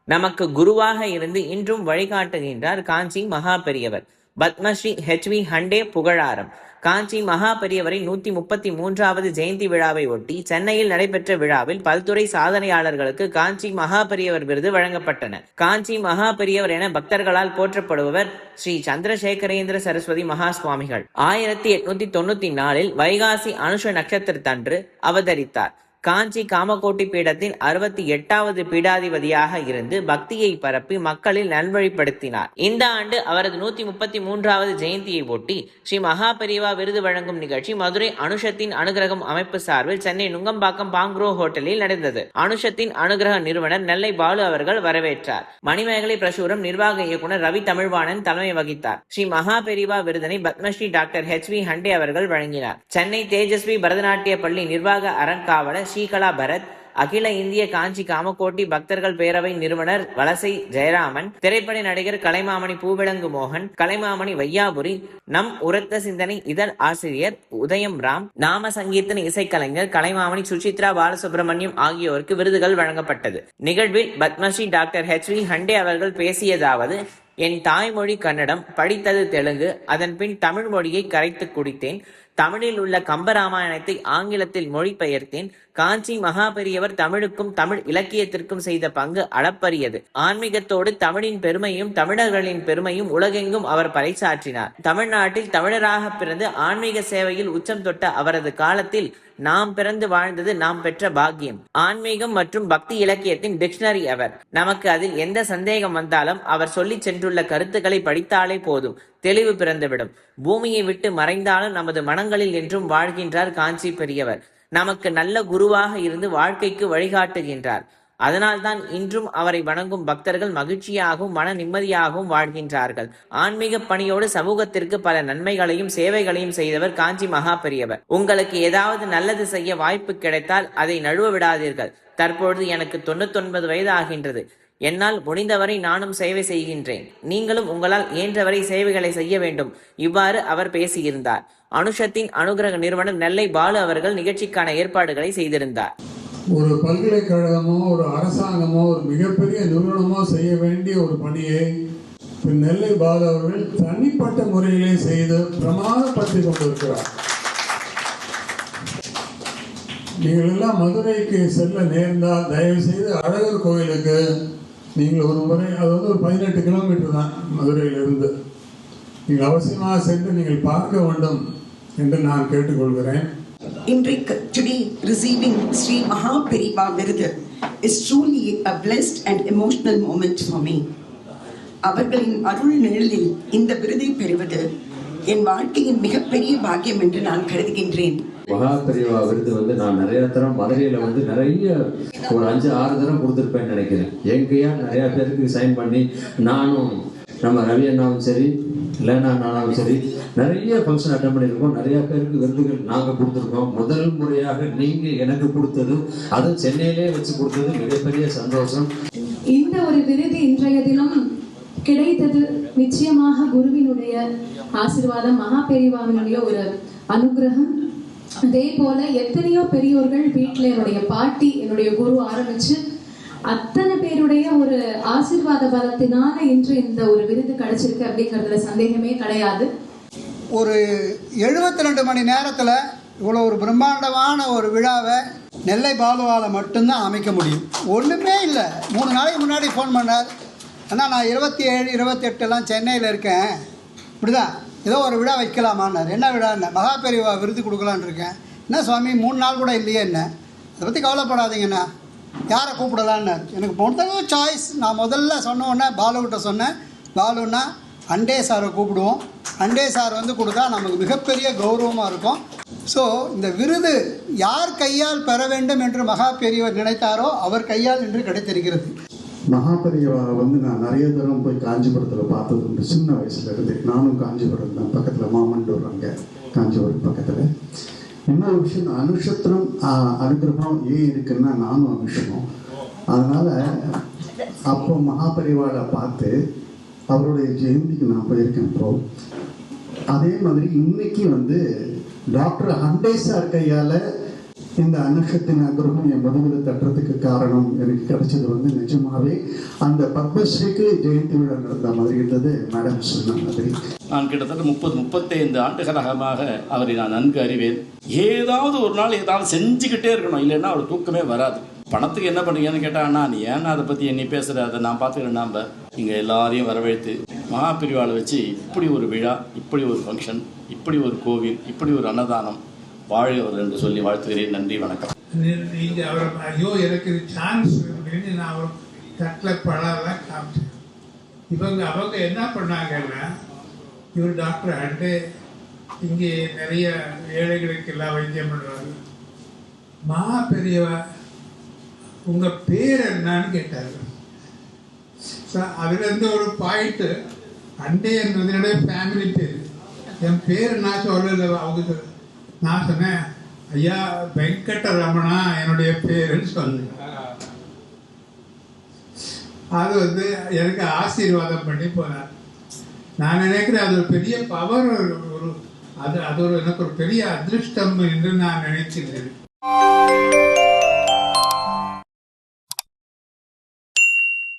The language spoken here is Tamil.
நமக்கு குருவாக இருந்து இன்றும் வழிகாட்டுகின்றார் காஞ்சி மகா பெரியவர். பத்மஸ்ரீ HV ஹண்டே புகழாரம். காஞ்சி மகா பெரியவரை 133வது ஜெயந்தி விழாவை ஒட்டி சென்னையில் நடைபெற்ற விழாவில் பல்துறை சாதனையாளர்களுக்கு காஞ்சி மகா பெரியவர் விருது வழங்கப்பட்டன. காஞ்சி மகா பெரியவர் என பக்தர்களால் போற்றப்படுபவர் ஸ்ரீ சந்திரசேகரேந்திர சரஸ்வதி மகா சுவாமிகள் 1894 வைகாசி அனுஷ நட்சத்திரத்தன்று அவதரித்தார். காஞ்சி காமகோட்டி பீடத்தின் 68வது பீடாதிபதியாக இருந்து பக்தியை பரப்பி மக்களில் நல்வழிப்படுத்தினார். இந்த ஆண்டு அவரது 133வது ஜெயந்தியை ஒட்டி ஸ்ரீ மகா பெரியவா விருது வழங்கும் நிகழ்ச்சி மதுரை அனுஷத்தின் அனுகிரகம் அமைப்பு சார்பில் சென்னை நுங்கம்பாக்கம் பாங்க்ரோ ஹோட்டலில் நடந்தது. அனுஷத்தின் அனுகிரக நிறுவனர் நெல்லை பாலு அவர்கள் வரவேற்றார். மணிமேகலை பிரசுரம் நிர்வாக இயக்குனர் ரவி தமிழ்வாணன் தலைமை வகித்தார். ஸ்ரீ மகா பெரியவா விருதினை பத்மஸ்ரீ டாக்டர் HV ஹண்டே அவர்கள் வழங்கினார். சென்னை தேஜஸ்வி பரதநாட்டிய பள்ளி நிர்வாக அறங்காவலர் ஸ்ரீகலா பரத், அகில இந்திய காஞ்சி காமகோட்டி பக்தர்கள் பேரவை நிறுவனர் வலசை ஜெயராமன், திரைப்பட நடிகர் கலைமாமணி பூவிலங்கு மோகன், கலைமாமணி வையாபுரி, நம் உரத்த சிந்தனை இதழ் ஆசிரியர் உதயம் ராம், நாம சங்கீர்த்தன இசைக்கலைஞர் கலைமாமணி சுசித்ரா பாலசுப்ரமணியம் ஆகியோருக்கு விருதுகள் வழங்கப்பட்டது. நிகழ்வில் பத்மஸ்ரீ டாக்டர் HV ஹண்டே அவர்கள் பேசியதாவது: என் தாய்மொழி கன்னடம், படித்தது தெலுங்கு, அதன் பின் தமிழ் மொழியை கரைத்து குடித்தேன். தமிழில் உள்ள கம்பராமாயணத்தை ஆங்கிலத்தில் மொழிபெயர்த்தேன். காஞ்சி மகா பெரியவர் தமிழுக்கும் தமிழ் இலக்கியத்திற்கும் செய்த பங்கு அளப்பரியது. ஆன்மீகத்தோடு தமிழின் பெருமையும் தமிழர்களின் பெருமையும் உலகெங்கும் அவர் பறைசாற்றினார். தமிழ்நாட்டில் தமிழராக பிறந்து ஆன்மீக சேவையில் உச்சம் தொட்ட அவரது காலத்தில் நாம் பிறந்து வாழ்ந்தது நாம் பெற்ற பாக்கியம். ஆன்மீகம் மற்றும் பக்தி இலக்கியத்தின் டிக்ஷனரி அவர். நமக்கு அதில் எந்த சந்தேகம் வந்தாலும் அவர் சொல்லி சென்றுள்ள கருத்துக்களை படித்தாலே போதும், தெளிவு பிறந்துவிடும். பூமியை விட்டு மறைந்தாலும் நமது மனங்களில் என்றும் வாழ்கின்றார் காஞ்சி பெரியவர். நமக்கு நல்ல குருவாக இருந்து வாழ்க்கைக்கு வழிகாட்டுகின்றார். அதனால்தான் இன்றும் அவரை வணங்கும் பக்தர்கள் மகிழ்ச்சியாகவும் மன நிம்மதியாகவும் வாழ்கின்றார்கள். ஆன்மீக பணியோடு சமூகத்திற்கு பல நன்மைகளையும் சேவைகளையும் செய்தவர் காஞ்சி மகா பெரியவர். உங்களுக்கு ஏதாவது நல்லது செய்ய வாய்ப்பு கிடைத்தால் அதை நழுவ விடாதீர்கள். தற்பொழுது எனக்கு 99 வயது ஆகின்றது. என்னால் முடிந்தவரை நானும் சேவை செய்கின்றேன். நீங்களும் உங்களால் இயன்றவரை சேவைகளை செய்ய வேண்டும். இவ்வாறு அவர் பேசியிருந்தார். அனுஷத்தின் அனுகிரக நிறுவனர் நெல்லை பாலு அவர்கள் நிகழ்ச்சிக்கான ஏற்பாடுகளை செய்திருந்தார். ஒரு பல்கலைக்கழகமோ ஒரு அரசாங்கமோ ஒரு மிகப்பெரிய நிறுவனமோ செய்ய வேண்டிய ஒரு பணியை நெல்லை பாலு அவர்கள் தனிப்பட்ட முறையிலே செய்து பிரமாதப்படுத்தி கொண்டிருக்கிறார். நீங்கள் எல்லாம் மதுரைக்கு செல்ல நேர்ந்தால் தயவு செய்து அழகர் கோயிலுக்கு நீங்கள் ஒரு முறை, அது வந்து ஒரு 18 கிலோமீட்டர் தான் மதுரையிலிருந்து, நீங்கள் அவசியமாக சென்று நீங்கள் பார்க்க வேண்டும் என்று நான் கேட்டுக்கொள்கிறேன். Today receiving Sri Maha Periva Virdu is truly a blessed and emotional moment for me. அவர்களின் அருள் நிழலில் இந்த விருதை பெறுவது என் வாழ்க்கையின் மிகப்பெரிய பாக்கியம் என்று நான் கருதுகின்றேன். மகா பெரியவா விருது வந்து நான் நிறைய தரம் மதுரையில வந்து நிறைய ஒரு 5-6 தரம் கொடுத்துருப்பேன்னு நினைக்கிறேன். எங்கேயா நிறைய பேருக்கு சைன் பண்ணி, நானும் நம்ம ரவி அண்ணாவும் சரி, லேனா அண்ணாவும் சரி, நிறைய ஃபங்க்ஷன் அட்டன் பண்ணியிருக்கோம். நிறைய பேருக்கு விருதுகள் நாங்கள் கொடுத்துருக்கோம். முதல் முறையாக நீங்க எனக்கு கொடுத்தது, அதுவும் சென்னையிலே வச்சு கொடுத்தது மிகப்பெரிய சந்தோஷம். இந்த ஒரு விருது இன்றைய தினம் கிடைத்தது நிச்சயமாக குருவினுடைய ஆசீர்வாதம், மகா பெரியவாவினுடைய ஒரு அனுகிரகம். அதே போல எத்தனையோ பெரியோர்கள் வீட்டில் என்னுடைய பாட்டி, என்னுடைய குரு ஆரம்பிச்சு அத்தனை பேருடைய ஒரு ஆசீர்வாத பலத்தினால இன்று இந்த ஒரு விருது கிடைச்சிருக்கு அப்படிங்கிறதுல சந்தேகமே கிடையாது. ஒரு 72 மணி நேரத்தில் இவ்வளோ ஒரு பிரம்மாண்டமான ஒரு விழாவை நெல்லை பாலுவால் மட்டும்தான் அமைக்க முடியும். ஒன்றுமே இல்லை. 3 நாளைக்கு முன்னாடி ஃபோன் பண்ணார், ஆனால் நான் 27, 28 சென்னையில் இருக்கேன், இப்படிதான் ஏதோ ஒரு விழா வைக்கலாமான்னார். என்ன விழான்னு? மகா பெரியவா விருது கொடுக்கலான்னு இருக்கேன். என்ன சுவாமி 3 நாள் கூட இல்லையே, என்ன அதை பற்றி கவலைப்படாதீங்கண்ணா, யாரை கூப்பிடலான்னார். எனக்கு பொறுத்தவரை சாய்ஸ். நான் முதல்ல சொன்ன உடனே பாலுக்கிட்ட சொன்னேன், பாலுன்னா அண்டே சாரை கூப்பிடுவோம், அண்டே சார் வந்து கொடுத்தா நமக்கு மிகப்பெரிய கௌரவமாக இருக்கும். ஸோ இந்த விருது யார் கையால் பெற வேண்டும் என்று மகா பெரியவர் நினைத்தாரோ அவர் கையால் இன்று கிடைத்திருக்கிறது. மகா பெரியவா வந்து நான் நிறைய தரம் போய் காஞ்சிபுரத்தில் பார்த்தது உண்டு. சின்ன வயசுல இருந்து நானும் காஞ்சிபுரம் தான், பக்கத்தில் மாமண்டூர், அங்கே காஞ்சிபுரம் பக்கத்தில். இன்னொரு விஷயம், அனுஷத்திரம் அனுகிரகம் ஏன் இருக்குன்னா நானும் அனுஷனும். அதனால் அப்போ மகாபரிவாளை பார்த்து அவருடைய ஜெயந்திக்கு நான் போயிருக்கேன். இப்போ அதே மாதிரி இன்னைக்கு வந்து டாக்டர் ஹண்டே சார் கையால் இந்த அனுஷத்தின் அனுகிரகம் என் முதுகில் தட்டுறதுக்கு காரணம் எனக்கு கிடைச்சது வந்து நிஜமாவே அந்த பத்மஸ்ரீக்கு ஜெயந்தி விழா நடந்த மாதிரி இருந்தது மேடம் சொன்ன மாதிரி. நான் கிட்டத்தட்ட 35 ஆண்டுகளாக அவரை நான் நன்கு அறிவேன். ஏதாவது ஒரு நாள் ஏதாவது செஞ்சுக்கிட்டே இருக்கணும், இல்லைன்னா அவர் தூக்கமே வராது. பணத்துக்கு என்ன பண்ணுறீங்கன்னு கேட்டால், நீ ஏன்னா அதை பற்றி என்னை பேசுகிற, அதை நான் பார்த்துக்கிறேன். நாம் இங்கே எல்லாரையும் வரவழைத்து மகாபிரிவாளை வச்சு இப்படி ஒரு விழா, இப்படி ஒரு ஃபங்க்ஷன், இப்படி ஒரு கோவில், இப்படி ஒரு அன்னதானம், வாழ்கிறவர் என்று சொல்லி வாழ்த்துகிறேன். நன்றி, வணக்கம். நீங்கள் அவர் ஐயோ எனக்கு சான்ஸ் அப்படின்னு நான் அவர் தட்டில் பழலாம் காமிச்சேன். அவங்க என்ன பண்ணாங்கன்னா, இவர் டாக்டர் அண்டு இங்கே நிறைய ஏழைகளுக்கு எல்லாம் வைத்தியம் பண்ணுறாங்க. மகா பெரியவா உங்கள் பேர் என்னன்னு கேட்டார். அதுலேருந்து ஒரு பாயிண்ட்டு, அண்டே என்பது என்னுடைய ஃபேமிலி பேர். என் பேர் நான் சொல்லலை. அவங்க நான் சொன்னேன், ஐயா வெங்கடரமணா என்னுடைய பேருன்னு சொன்னேன். அது வந்து எனக்கு ஆசீர்வாதம் பண்ணி போனார். நான் நினைக்கிறேன் அது ஒரு பெரிய பவர், ஒரு அது ஒரு எனக்கு ஒரு பெரிய அதிருஷ்டம் என்று நான் நினைக்கிறேன்.